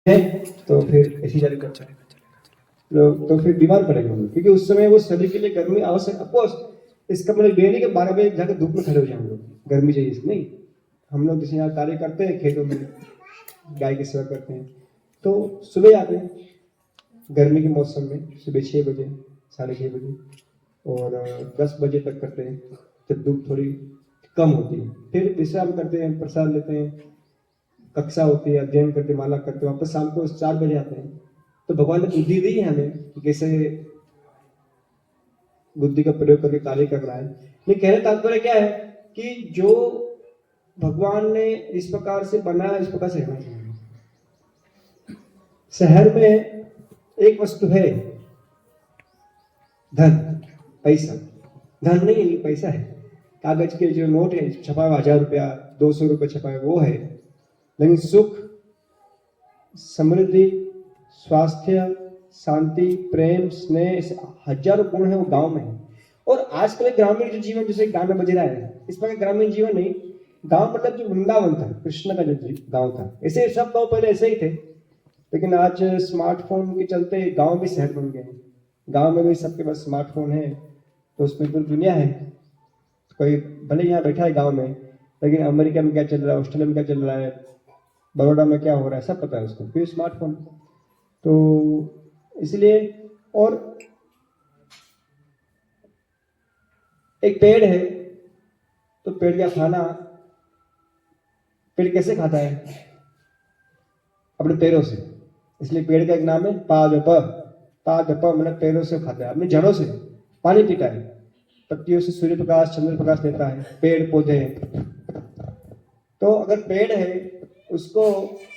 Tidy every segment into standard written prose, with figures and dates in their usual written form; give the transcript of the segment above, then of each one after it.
है तो फिर ऐसी जारी करता है तो फिर बीमार पड़ेंगे हम लोग, क्योंकि उस समय वो शरीर के लिए गर्मी आवश्यक। ऑफकोर्स इसका मतलब ये नहीं कि 12 बजे जाकर धूप में खड़े हो जाए हम लोग, गर्मी चाहिए नहीं। हम लोग जैसे यहाँ कार्य करते हैं खेतों में, गाय की सेवा करते हैं, तो सुबह आते हैं गर्मी के मौसम में, सुबह 6 बजे 6:30 बजे, और 10 बजे तक करते हैं जब धूप थोड़ी कम होती है। फिर विश्राम करते हैं, प्रसाद लेते हैं, कक्षा होती है, अध्ययन करते, माला करते, वापस शाम को 4 बजे आते हैं। तो भगवान ने बुद्धि दी है हमें कि कैसे बुद्धि का प्रयोग करके कार्य कर रहा है। लेकिन कहने तात्पर्य क्या है कि जो भगवान ने इस प्रकार से बनाया, इस प्रकार से रहना चाहिए। शहर में एक वस्तु है, धन, पैसा। धन नहीं है, पैसा है। कागज के जो नोट है छपा हुआ 1000 रुपया 200 रुपये छपा है वो है, लेकिन सुख, समृद्धि, स्वास्थ्य, शांति, प्रेम, स्नेह, हजारों गुण है वो गांव में है। और आजकल ग्रामीण जो जीवन, जैसे गांव में बज रहा है, इस प्रकार ग्रामीण जीवन नहीं। गांव मतलब जो वृंदावन था, कृष्ण का जो गांव था, ऐसे सब गांव पहले ऐसे ही थे, लेकिन आज स्मार्टफोन के चलते गांव भी शहर बन गए हैं। गांव में भी सबके पास स्मार्टफोन है, तो उसमें पूरी दुनिया है। कोई भले यहाँ बैठा है गांव में, लेकिन अमेरिका में क्या चल रहा है, ऑस्ट्रेलिया में क्या चल रहा है, बड़ौदा में क्या हो रहा है, सब पता है उसको, फिर स्मार्टफोन। तो इसलिए, और एक पेड़ है, तो पेड़ का खाना, पेड़ कैसे खाता है? अपने पैरों से। इसलिए पेड़ का एक नाम है पादप। पादप मतलब पैरों से खाता है, अपनी जड़ों से पानी पीता है, पत्तियों से सूर्य प्रकाश, चंद्र प्रकाश लेता है, पेड़ पौधे। तो अगर पेड़ है, उसको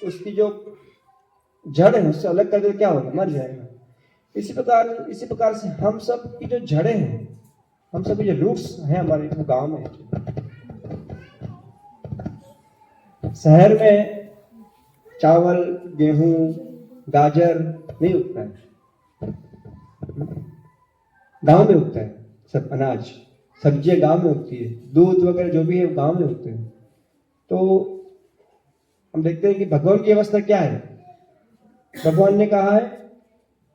उसकी जो जड़ है उससे अलग कर दे क्या होगा? मर जाएगा। इसी प्रकार से हम सब की जो जड़ें हैं, हम सब जो रूट्स हैं हमारे गांव में है। शहर में चावल, गेहूं, गाजर नहीं उगता है, गांव में उगता है सब अनाज, सब्जियां गांव में उगती है, दूध वगैरह जो भी है वो गांव में उगते हैं। तो हम देखते हैं कि भगवान की अवस्था क्या है। भगवान ने कहा है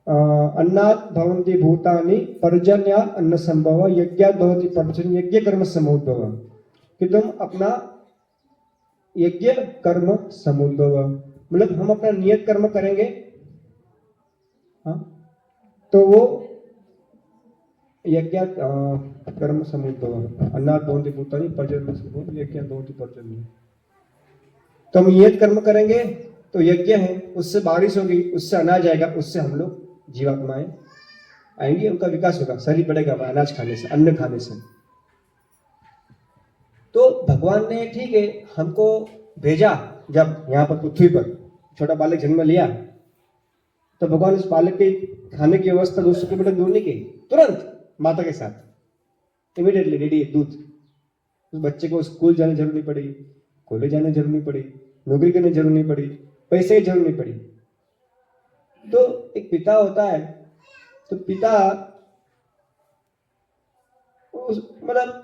अन्नात् भवन्ति भूतानि पर्जन्या अन्न संभव यज्ञात् भवति पर्जन्य यज्ञ कर्म समुद्भव, कि तुम अपना यज्ञ कर्म समुद्भव, मतलब हम अपना नियत कर्म करेंगे, हाँ, तो वो यज्ञ कर्म समुद्भव अन्नात् भवन्ति भूतानि पर्जन्य संभव यज्ञात् भवति पर्जन्य। तो हम नियत कर्म करेंगे तो यज्ञ है, उससे बारिश होगी, उससे अनाज आएगा, उससे हम लोग जीवात्माएं आएंगी, उनका विकास होगा, शरीर बढ़ेगा अनाज खाने से, अन्न खाने से। तो भगवान ने ठीक है हमको भेजा, जब यहाँ पर पृथ्वी पर छोटा बालक जन्म लिया, तो भगवान उस बालक के खाने की व्यवस्था 200 किलोमीटर दूर नहीं की, तुरंत माता के साथ इमीडिएटली रेडी दूध। उस बच्चे को स्कूल जाने जरूरत नहीं पड़ी, कॉलेज जाने जरूरत नहीं पड़ी, नौकरी करने जरूरत नहीं पड़ी, पैसे की जरूरत नहीं पड़ी। तो एक पिता होता है, तो पिता मतलब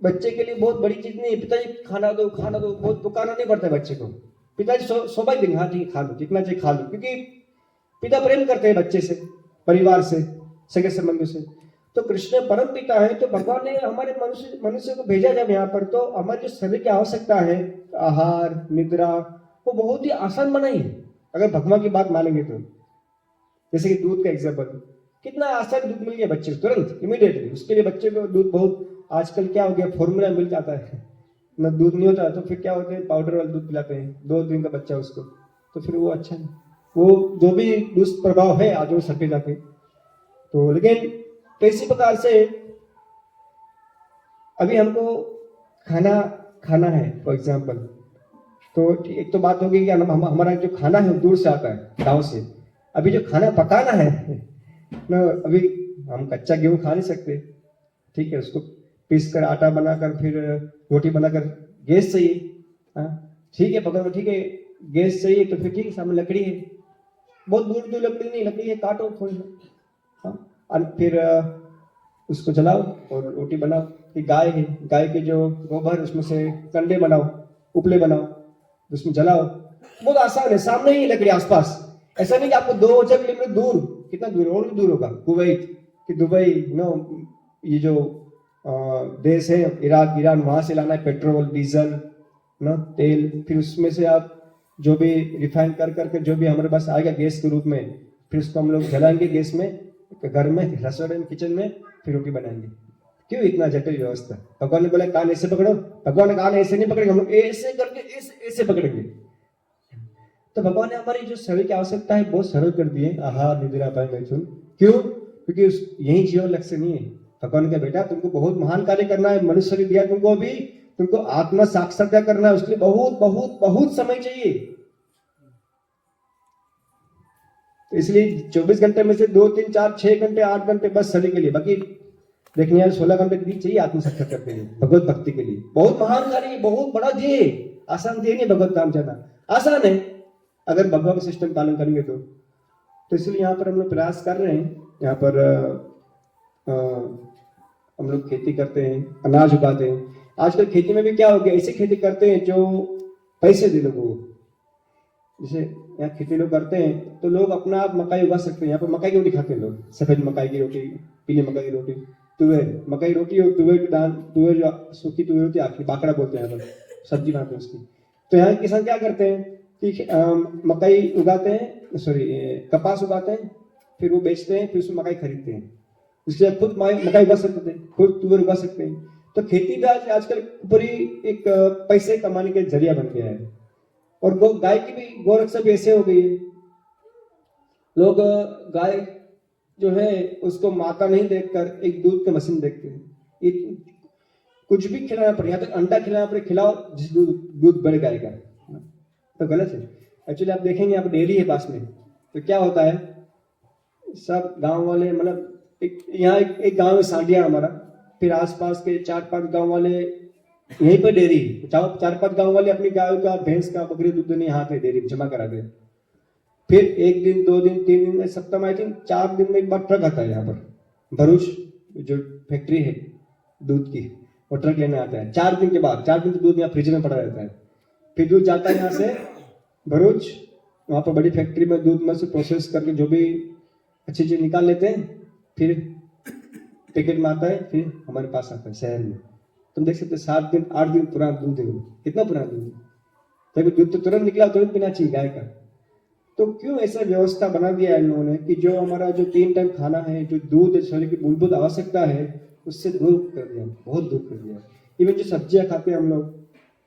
बच्चे के लिए बहुत बड़ी चीज नहीं है, पिताजी खाना दो खाना दो, बहुत पुकारना नहीं पड़ता है बच्चे को। पिताजी स्वाभाविक देंगे, हाँ ठीक है खा लो, जितना चाहिए खा लो, क्योंकि पिता प्रेम करते हैं बच्चे से, परिवार से, सगे संबंधियों से। तो कृष्ण परम पिता है, तो भगवान ने हमारे मनुष्य को भेजा जब यहाँ पर, तो हमारे जो शरीर की आवश्यकता है, आहार, निद्रा, वो बहुत ही आसान बनाई है अगर भगवान की बात मानेंगे तो। जैसे कि दूध का एग्जाम्पल, कितना आसान दूध मिल गया बच्चे को तुरंत इमीडिएटली। उसके लिए बच्चे को दूध बहुत, आजकल क्या हो गया, फॉर्मूला मिल जाता है ना, दूध नहीं होता तो फिर क्या होता है, पाउडर वाला दूध पिलाते हैं, 2 दिन का बच्चा उसको, तो फिर वो अच्छा नहीं, वो जो भी दुष्प्रभाव है आज वो सके जाके। तो लेकिन तो इसी प्रकार से अभी हमको खाना खाना है फॉर एग्जाम्पल, तो एक तो बात होगी कि हमारा जो खाना है दूर से आता है, गांव से। अभी जो खाना पकाना है ना, अभी हम कच्चा गेहूं खा नहीं सकते, ठीक है, उसको पीस कर आटा बनाकर फिर रोटी बनाकर, गैस चाहिए, हाँ ठीक है, पकड़ ठीक है, गैस चाहिए तो फिर ठीक है, सामने लकड़ी है, बहुत दूर दूर लकड़ी नहीं, लकड़ी है काटो थोड़ी, हाँ, फिर उसको जलाओ और रोटी बनाओ। फिर गाय है, गाय के जो गोबर उसमें से कंडे बनाओ, उपले बनाओ, उसमें जलाओ, बहुत आसान है, सामने ही लकड़ी आसपास। ऐसा नहीं कि आपको 2000 किलोमीटर दूर, कितना दूर और भी दूर होगा, कुवैत कि दुबई, ये जो देश है इराक, ईरान, वहां से लाना है पेट्रोल, डीजल, तेल, फिर उसमें से आप जो भी रिफाइन कर करके जो भी हमारे पास आएगा गैस के रूप में, फिर उसको हम लोग जलाएंगे गैस में, घर में, रसोई में, किचन में, फिर रोटी बनाएंगे। क्यों इतना जटिल व्यवस्था? भगवान ने बोला कान ऐसे पकड़ो, भगवान ने कान ऐसे नहीं पकड़ेंगे, हम लोग ऐसे करके ऐसे पकड़ेंगे। तो भगवान ने हमारी जो शरीर की आवश्यकता है बहुत सरल कर दी है, आहार निद्रा पाए मैथुन। क्यों? क्योंकि यही जीवन लक्ष्य नहीं है। भगवान का बेटा तुमको बहुत महान कार्य करना है, मनुष्य शरीर दिया तुमको, अभी तुमको आत्मा साक्षात्कार करना है, उसके लिए बहुत बहुत बहुत समय चाहिए। तो इसलिए 24 घंटे में से 2, 3, 4, 6 घंटे, 8 घंटे बस शरीर के लिए, बाकी देखने यार 16 घंटे के लिए चाहिए आत्म साक्षात्कार के लिए, भगवत भक्ति के लिए। बहुत महान कार्य, बहुत बड़ा ध्येय, आसान ध्येय नहीं भगवत धाम जाना। आसान है अगर भगवान का सिस्टम पालन करेंगे तो इसलिए यहाँ पर हम लोग प्रयास कर रहे हैं। यहाँ पर हम लोग खेती करते हैं, अनाज उगाते हैं। आजकल खेती में भी क्या हो गया, ऐसी खेती करते हैं जो पैसे दे लोगों को। जैसे यहाँ खेती लोग करते हैं तो लोग अपना आप मकाई उगा सकते हैं। यहाँ पर मकाई की रोटी खाते हैं लोग, सफेद मकाई की रोटी, पीली मकाई की रोटी, तुवेर मकाई रोटी और तुवेर की दाल, तुवेर जो सूखी तुवेर होती है, आखिरी बाकड़ा बोलते हैं यहाँ पर, सब्जी बनाते हैं उसकी। तो यहाँ किसान क्या करते हैं कि मकाई उगाते हैं, सॉरी कपास उगाते हैं, फिर वो बेचते हैं, फिर उसमें मकाई खरीदते हैं। इसलिए खुद मकाई उगा सकते हैं, खुद तुवेर उगा सकते हैं। तो खेती भी आजकल पूरी एक पैसे कमाने का जरिया बन गया है। और गाय की भी गोरक्षा भी ऐसे हो गई है, लोग गाय जो है उसको माता नहीं देखकर एक दूध की मशीन देखते हैं। कुछ भी खिलाना पड़े, यहाँ तक अंडा खिलाना पड़े, खिलाओ जिस दूध बढ़ जाएगा, तो गलत है। एक्चुअली आप देखेंगे यहाँ पर डेयरी है पास में, तो क्या होता है, सब गांव वाले, मतलब यहाँ एक गांव में सांडिया हमारा, फिर आसपास के 4-5 गांव वाले यहीं पर डेयरी, 4-5 गांव वाले अपनी गाय का, भैंस का, बकरी दूध देने यहाँ पे डेयरी जमा करा दे। फिर 1 दिन 2 दिन 3 दिन, सप्ताह में आई थिंक 4 दिन में एक बार ट्रक आता है यहाँ पर, भरूच जो फैक्ट्री है दूध की, वो ट्रक लेने आता है। 4 दिन के बाद, 4 दिन तो दूध यहाँ फ्रिज में पड़ा रहता है। फिर दूध जाता है यहाँ से भरूच, वहाँ पर बड़ी फैक्ट्री में दूध में से प्रोसेस करके जो भी अच्छी चीज निकाल लेते हैं, फिर पैकेट में आता है, फिर हमारे पास आता है शहर में। तुम देख सकते 7 दिन 8 दिन पुराना दूध है, कितना पुराना दूध है, दूध तो तुरंत निकला, तुरंत पीना चाहिए गाय का। तो क्यों ऐसा व्यवस्था बना दिया है इन लोगों ने कि जो हमारा जो 3 टाइम खाना है, जो दूध शरीर की मूलभूत आवश्यकता है, उससे दूर कर दिया, बहुत दूर कर दिया। इवन जो सब्जियां खाते हैं हम लोग,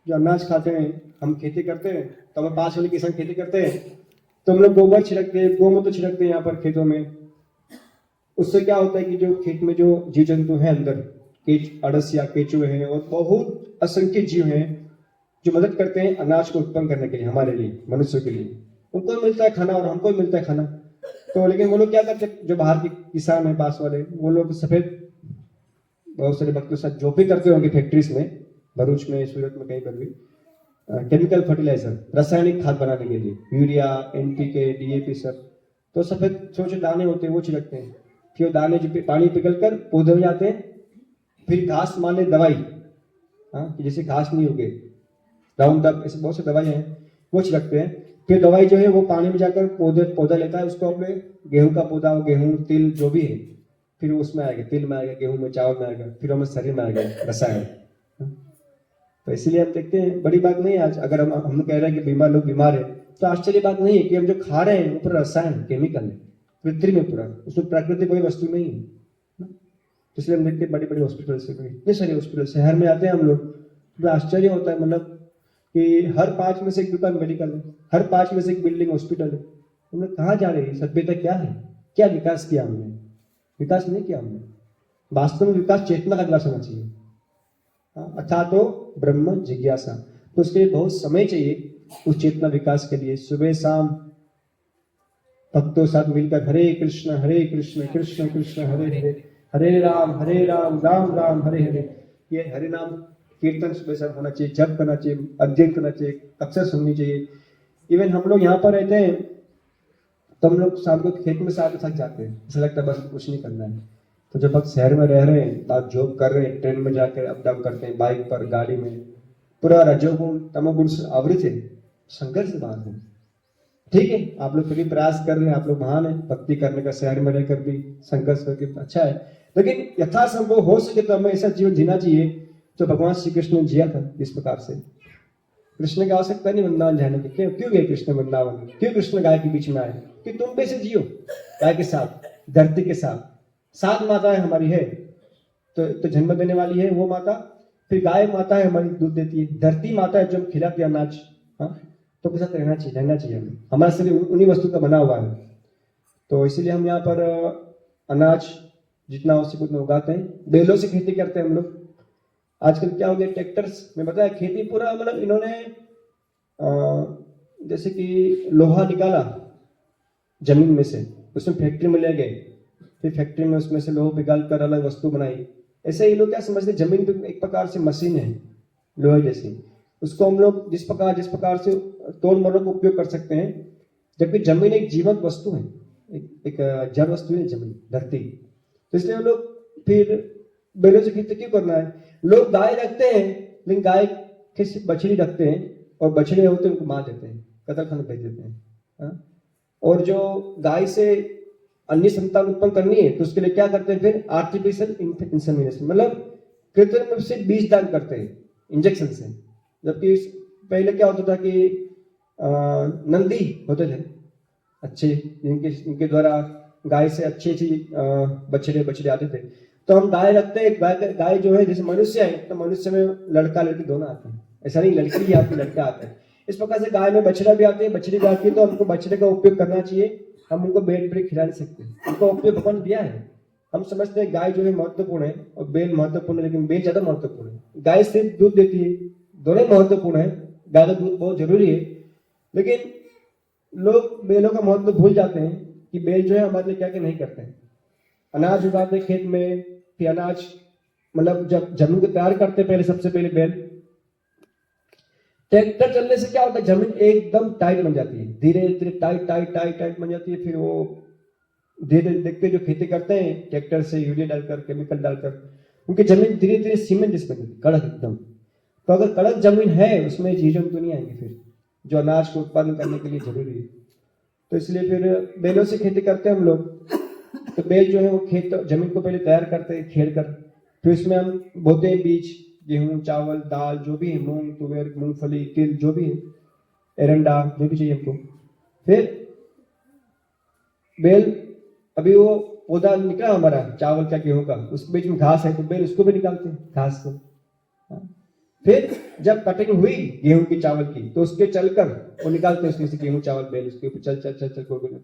जो अनाज खाते हैं, हम खेती करते हैं, तो हमें 5 वाले किसान खेती करते हैं, तो हम लोग गोबर छिड़कते हैं, गोमूत्र छिड़कते हैं यहाँ पर खेतों में। उससे क्या होता है कि जो खेत में जो जीव जंतु हैं अंदर, अड़सिया, केचुए हैं और बहुत असंख्य जीव हैं जो मदद करते हैं अनाज को उत्पन्न करने के लिए, हमारे लिए, मनुष्य के लिए। उनको मिलता है खाना और हमको मिलता है खाना। तो लेकिन वो लोग क्या करते हैं, जो बाहर के किसान है पास वाले, वो लोग सफेद, बहुत सारे वक्त के साथ जो भी करते होंगे फैक्ट्रीज में, भरूच में, सूरत में, कहीं पर भी केमिकल फर्टिलाइजर, रासायनिक खाद बनाने के लिए, यूरिया, NPK, DAP सब, तो सफेद छोटे दाने होते हैं वो छिड़कते हैं। फिर दाने जो पानी पिघल कर पौधे हो जाते हैं। फिर घास मारने दवाई, कि जैसे घास नहीं उगे, राउंड अप, ऐसे बहुत से दवाई हैं वो छिड़कते हैं। फिर दवाई जो है वो पानी में जाकर पौधा लेता है, उसको अपने गेहूं का पौधा, गेहूं, तिल जो भी है, फिर उसमें आएगा, तिल में आएगा, गेहूं में, चावल में आएगा, फिर हमारे शरीर में आएगा रसायन। तो इसीलिए हम देखते हैं, बड़ी बात नहीं है आज अगर हम कह रहे हैं कि बीमार लोग बीमार है, तो आश्चर्य बात नहीं है कि हम जो खा रहे हैं वो पूरा रसायन, केमिकल है, कृत्रिम है पूरा, उसमें प्राकृतिक कोई वस्तु नहीं है। इसलिए हम देखते हैं बड़ी बड़ी हॉस्पिटल से, इतने सारे हॉस्पिटल शहर में आते हैं हम लोग, तो आश्चर्य होता है, मतलब कि हर 5 में से एक दुकान मेडिकल है, हर 5 में से एक बिल्डिंग हॉस्पिटल है। हम लोग कहाँ जा रहे हैं? सभ्यता क्या है? क्या विकास किया हमने? विकास नहीं किया हमने। वास्तव में विकास चेतना का विकास होना चाहिए, अथा तो ब्रह्म जिज्ञासा। तो उसके लिए बहुत समय चाहिए उस चेतना विकास के लिए। सुबह शाम भक्तों साथ मिलकर हरे कृष्ण कृष्ण कृष्ण हरे हरे, हरे राम राम राम हरे हरे, ये हरे नाम कीर्तन सुबह शाम होना चाहिए, जप करना चाहिए, अध्ययन करना चाहिए, कक्षा सुननी चाहिए। इवन हम लोग यहाँ पर रहते हैं तो हम लोग शाम को खेत में साथ थक जाते हैं, ऐसा लगता है बस कुछ नहीं करना है। तो जब आप शहर में रह रहे हैं, आप जॉब कर रहे हैं, ट्रेन में जाकर अप डाउन करते हैं, बाइक पर, गाड़ी में, पूरा रजोगुण तमोगुण से आवृत है, संघर्ष से बाहर हैं। ठीक है, आप लोग फिर भी प्रयास कर रहे हैं, आप लोग महान है, भक्ति करने का, शहर में रहकर भी संघर्ष करके अच्छा है, लेकिन यथासंभव हो सके तो हमें ऐसा जीवन जीना चाहिए जो भगवान श्री कृष्ण ने जिया था। इस प्रकार से कृष्ण की आवश्यकता नहीं वृंदावन जाने की। क्यों गए कृष्ण वृंदावन? क्यों कृष्ण गाय के बीच में आए? कि तुम भी ऐसे जियो गाय के साथ, धरती के साथ। 7 माताएं हमारी है, तो जन्म देने वाली है वो माता, फिर गाय माता है हमारी, दूध देती है, धरती माता है जो खिलाती है अनाज। हाँ, तो के साथ रहना चाहिए हमें। हमारा शरीर उन्हीं वस्तु का बना हुआ है, तो इसीलिए हम यहाँ पर अनाज जितना आवश्यक उतना उगाते हैं। बैलों से खेती करते हैं हम लोग। आजकल क्या हो गया, ट्रैक्टर्स में बताया खेती पूरा, मतलब इन्होंने जैसे कि लोहा निकाला जमीन में से, उसमें फैक्ट्री में ले गए, फिर फैक्ट्री में उसमें से लोहा पिघाल कर अलग वस्तु बनाई। ऐसे ही लोग क्या समझते, जमीन पे एक प्रकार से मशीन है लोहे जैसी, उसको हम लोग जिस प्रकार से तोड़ मरोड़ का उपयोग कर सकते हैं, जबकि जमीन एक जीवंत वस्तु है, एक जड़ वस्तु है जमीन, धरती। तो इसलिए हम लोग फिर बैलों से खेती क्यों करना है? लोग गाय रखते हैं, लेकिन गाय के सिर्फ बछड़ी रखते हैं, और बछड़े होते हैं उनको मार देते हैं, कतल खाने भेज देते हैं। हाँ? और जो गाय से अन्य संतान उत्पन्न करनी है तो उसके लिए क्या करते हैं, फिर आर्टिफिशियल इंसेमिनेशन, मतलब कृत्रिम रूप से बीज दान करते हैं इंजेक्शन से। जबकि पहले क्या होता था कि नंदी होते थे अच्छे, इनके द्वारा गाय से अच्छी बछड़े आते थे। तो हम गाय रखते हैं, गाय जो है जैसे मनुष्य है, तो मनुष्य में लड़का लड़की दोनों आते हैं, ऐसा नहीं लड़की भी आती लड़का आता है। इस प्रकार से गाय में बछड़ा भी आते हैं, बछड़ी भी आती है, तो हमको बछड़े का उपयोग करना चाहिए। हम उनको बेल ब्रेक खिला नहीं सकते, उनको उपयोग भगवान दिया है। हम समझते हैं गाय जो है महत्वपूर्ण है और बेल महत्वपूर्ण है, लेकिन बेल ज्यादा महत्वपूर्ण है। गाय सिर्फ दूध देती है, दोनों महत्वपूर्ण है, गाय का दूध बहुत जरूरी है, लेकिन लोग बेलों का महत्व भूल जाते हैं कि बेल जो है हमारे लिए क्या क्या नहीं करते हैं। अनाज उगाते खेत में, फिर अनाज मतलब जब जमीन को तैयार करते पहले, सबसे पहले बैल। ट्रैक्टर चलने से क्या होता है, जमीन एकदम टाइट बन जाती है, धीरे धीरे टाइट बन जाती है। फिर वो धीरे देखते जो खेती करते हैं ट्रैक्टर से, यूरिया डालकर, केमिकल डालकर, उनकी जमीन धीरे धीरे सीमेंट जैसी बन जाती है, कड़क एकदम। तो अगर कड़क जमीन है, उसमें जीव जंतु नहीं आएंगे फिर, जो अनाज को उत्पादन करने के लिए जरूरी है। तो इसलिए फिर बैलों से खेती करते हैं हम लोग। तो बैल जो है वो खेत जमीन को पहले तैयार करते हैं खेड़ कर, फिर उसमें हम बोते हैं बीज, गेहूं, चावल, दाल, जो भी है, मूंग, तुवेर, मूंगफली, तिल, जो भी है, एरंडा, जो भी चाहिए हमको। फिर बैल, अभी वो पौधा निकला हमारा चावल का, गेहूं का, उस बीच में घास है, तो बैल उसको भी निकालते हैं घास को। फिर जब कटिंग हुई गेहूं की, चावल की, तो उसके चलकर वो निकालते हैं उसमें से गेहूं, चावल, बैल उसके ऊपर चल चल चल चल कर,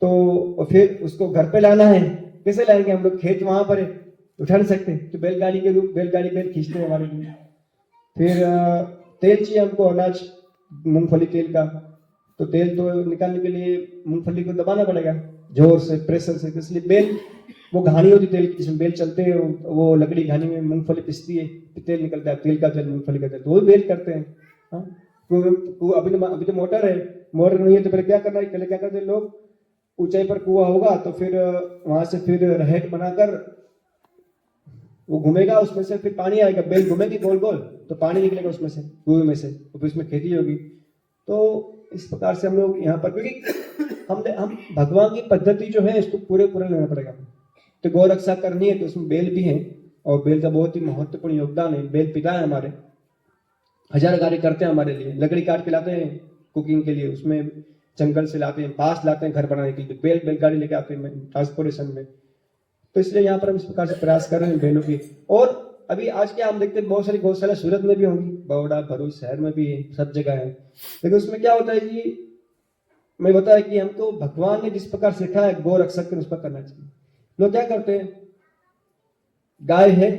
तो फिर उसको घर पे लाना है। कैसे लाएंगे हम लोग, खेत वहां पर है, उठा नहीं सकते, तो बैलगाड़ी के रूप, बैल खींचते हैं हमारे लिए। फिर तेल चाहिए हमको, अनाज, मूंगफली तेल का, तो तेल तो निकालने के लिए मूंगफली को दबाना पड़ेगा जोर से, प्रेशर से। इसलिए बैल, वो घानी होती तेल की, जिसमें बैल चलते हैं, वो लकड़ी घानी में मूंगफली पिसती है, तेल निकलता है, तेल का तेल, मूंगफली का तेल, तो वो बैल करते हैं। हाँ, तो अभी तो मोटर है, मोटर नहीं है तो पहले क्या करना है, पहले क्या करते हैं लोग, ऊंचाई पर कुआं होगा तो फिर वहां से फिर रहेट बनाकर वो घूमेगा, उसमें से फिर पानी आएगा, बेल घूमेगी गोल गोल, तो पानी निकलेगा उसमें से, कुएं में से, तो फिर उसमें खेती होगी। तो इस प्रकार से हम लोग यहाँ पर, क्योंकि हम भगवान की पद्धति जो है इसको पूरे लेना पड़ेगा। तो गौ रक्षा करनी है तो उसमें बैल भी है, और बैल का बहुत ही महत्वपूर्ण योगदान है। बैल पिता है हमारे, हजार कार्य करते हैं हमारे लिए, लकड़ी काट के लाते हैं कुकिंग के लिए, उसमें जंगल से लाते हैं, बांस लाते हैं घर बनाने के लिए, बैलगाड़ी लेके आते हैं ट्रांसपोर्टेशन में। तो इसलिए यहाँ पर हम इस प्रकार से प्रयास कर रहे हैं बैलों की। और अभी आज के हम देखते हैं बहुत सारी गौशाला सूरत में भी होंगी, बड़ौदा, भरूच शहर में भी है, सब जगह है। लेकिन उसमें क्या होता है कि मैं बताया कि हमको भगवान ने जिस प्रकार सिखाया है गौ रक्षक उस पर करना चाहिए। लोग क्या करते हैं, गाय है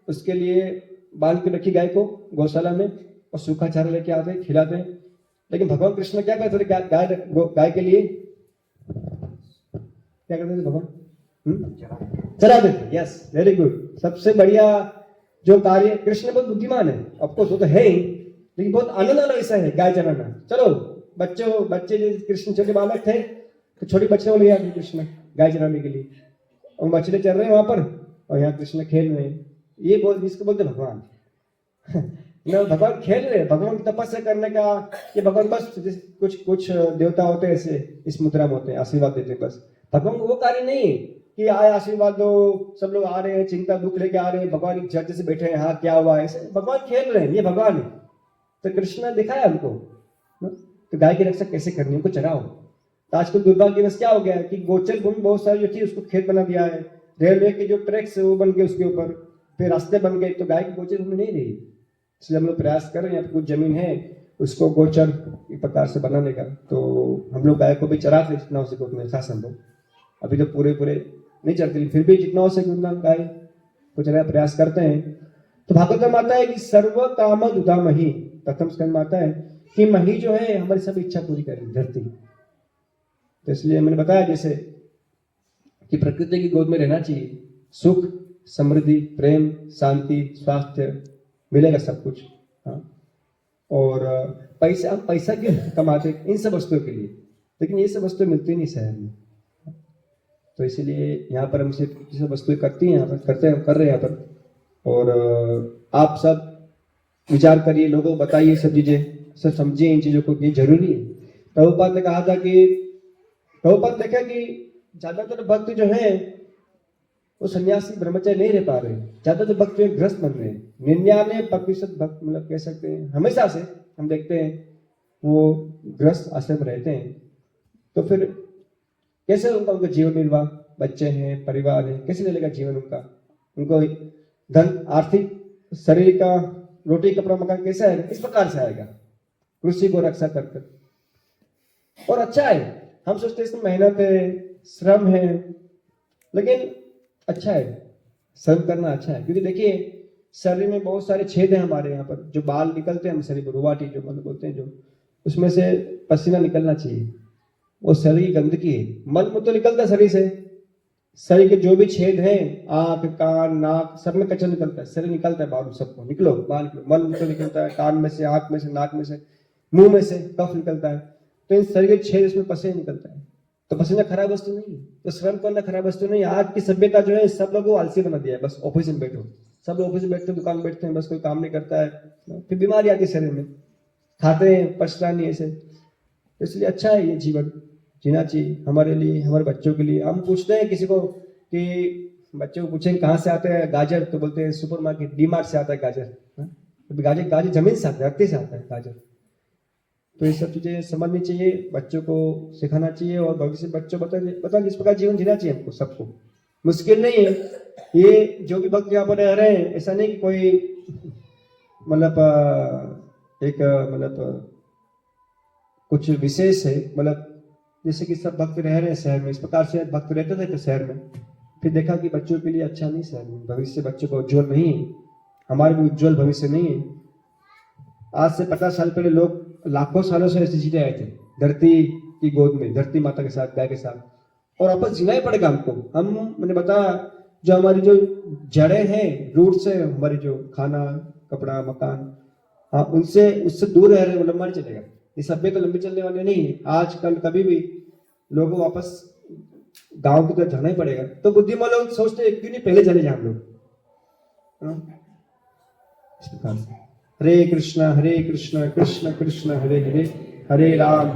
उसके लिए बांध के रखी गाय को गौशाला में, और सूखा चारा लेके आते हैं, खिलाते हैं। लेकिन भगवान कृष्ण क्या करते थे गाय के लिए, क्या करते थे भगवान, चरा देते। Yes, very good. सबसे बढ़िया जो कार्य, कृष्ण बहुत बुद्धिमान है, ऑफकोर्स वो तो है ही, लेकिन बहुत आनंद वाला ऐसा है गाय चराना। चलो बच्चे कृष्ण छोटे बालक थे तो छोटे बच्चे को ले आते कृष्ण गाय चराने के लिए, और बछड़े चल रहे हैं वहां पर, और यहाँ कृष्ण खेल रहे हैं। ये इसको बोलते भगवान। ना भगवान खेल रहे, भगवान तपस्या करने का, ये भगवान बस कुछ कुछ देवता होते हैं ऐसे इस मुद्रा में होते हैं, आशीर्वाद देते हैं बस। भगवान को वो कार्य नहीं है कि आए आशीर्वाद दो, सब लोग आ रहे हैं चिंता दुख लेके आ रहे हैं, भगवान एक जज से बैठे हैं, हाँ क्या हुआ, ऐसे भगवान खेल रहे हैं, ये भगवान है। तो कृष्ण ने दिखाया हमको तो गाय की रक्षा कैसे करनी है, उनको चराओ। तो आजकल दुर्भाग्यवश क्या हो गया है कि गोचर भूमि बहुत सारी जो थी उसको खेत बना दिया है, रेलवे के जो ट्रैक्स वो बन गए उसके ऊपर, फिर रास्ते बन गए, तो गाय की गोचर भूमि नहीं रही। इसलिए हम लोग प्रयास कर रहे हैं, कुछ जमीन है उसको गोचर एक प्रकार से बनाने का, तो हम लोग गाय को भी चराते जितना हो सके उतना संभव। अभी तो पूरे नहीं चलती, फिर भी जितना हो सके उतना गाय को चलाने का प्रयास करते हैं। तो भागवत में आता है कि सर्व काम दुधा मही, प्रथम स्कंद में आता है कि मही जो है हमारी सब इच्छा पूरी करेगी धरती। तो इसलिए मैंने बताया जैसे कि प्रकृति की गोद में रहना चाहिए, सुख समृद्धि प्रेम शांति स्वास्थ्य मिलेगा सब कुछ। हाँ, और पैसा क्यों कमाते इन सब वस्तुओं के लिए, लेकिन ये सब वस्तुएं मिलती नहीं शहर में। तो इसीलिए यहाँ पर हम सिर्फ ये सब वस्तुएं करती हैं, यहाँ पर कर रहे हैं यहाँ पर। और आप सब विचार करिए, लोगों को बताइए सब चीजें, सब समझिए इन चीजों को, ये जरूरी है। प्रभुपाद ने कहा था कि प्रभुपाद देखा कि ज्यादातर भक्त जो है वो सन्यासी ब्रह्मचारी नहीं रह पा रहे, ज्यादातर भक्त जो ग्रस्त बन रहे हैं। 99% भक्त मतलब कह सकते हैं हमेशा से हम देखते हैं वो ग्रस्त आश्रम रहते हैं। तो फिर कैसे उनका जीवन निर्वाह, बच्चे हैं परिवार है, कैसे चलेगा जीवन उनका, उनको धन आर्थिक शरीर का रोटी कपड़ा मकान कैसे आएगा, इस प्रकार से आएगा कृषि को रक्षा कर। और अच्छा है, हम सोचते हैं इसमें मेहनत है श्रम है, लेकिन अच्छा है श्रम करना अच्छा है, क्योंकि देखिए शरीर में बहुत सारे छेद हैं हमारे यहाँ पर, जो बाल निकलते हैं हम शरीर पर, रुवाटी जो मतलब बोलते हैं, जो उसमें से पसीना निकलना चाहिए, वो शरीर की गंदगी है। मल मूत्र निकलता है शरीर से, शरीर के जो भी छेद हैं आंख कान नाक सब में कचरा निकलता है, शरीर निकलता है बाहर, सबको निकलो बाहर निकलो, मल मूत्र निकलता है कान में से आंख में से नाक में से मुंह में से कफ निकलता है, तो इन शरीर के छेद इसमें पसीना निकलता है। तो पसीना खराब वस्तु नहीं है, तो श्रम करना खराब वस्तु नहीं है। आज की सभ्यता जो है सब लोगों को आलसी बना दिया है, बस ऑफिस में बैठो, सब लोग ऑफिस में बैठते हैं दुकान में बैठते हैं, बस कोई काम नहीं करता है, फिर बीमारी आती है शरीर में, खाते हैं पचता नहीं ऐसे। इसलिए अच्छा है ये जीवन जीना चाहिए हमारे लिए हमारे बच्चों के लिए। हम पूछते हैं किसी को कि बच्चे को पूछें कहाँ से आते हैं गाजर, तो बोलते हैं सुपर मार्केट डी मार्ट से आता है गाजर। गाजर जमीन से आता है, धरती से आता है गाजर। तो ये सब चीजें समझनी चाहिए, बच्चों को सिखाना चाहिए, और भविष्य बच्चों बता इस प्रकार जीवन जीना चाहिए हमको सबको। मुश्किल नहीं है ये, जो भी भक्त यहाँ पर रह रहे हैं, ऐसा नहीं कि कोई मतलब एक मतलब कुछ विशेष है, मतलब जैसे कि सब भक्त रह रहे हैं शहर में, इस प्रकार से भक्त रहते थे तो शहर में, फिर देखा कि बच्चों के लिए अच्छा नहीं शहर में, भविष्य बच्चों को उज्जवल नहीं है, हमारे भी उज्जवल भविष्य नहीं है। आज से 50 साल पहले लोग लाखों सालों से ऐसे जीते आए थे धरती की गोद में, धरती माता के साथ गाय के साथ, और आपस जीना ही पड़ेगा हमको। हम मैंने बताया जो हमारी जो जड़ें हैं रूट्स है, हमारी जो खाना कपड़ा मकान, हाँ उनसे उससे दूर रह रहे वो लंबा नहीं चलेगा, ये सभ्यता लंबी चलने वाले नहीं है। आज कल कभी भी लोगों को वापस गांव की तरफ जाना ही पड़ेगा। तो बुद्धिमान लोग सोचते हैं क्यों नहीं पहले चले जाए हम लोग। हरे कृष्ण कृष्ण कृष्ण हरे हरे, हरे राम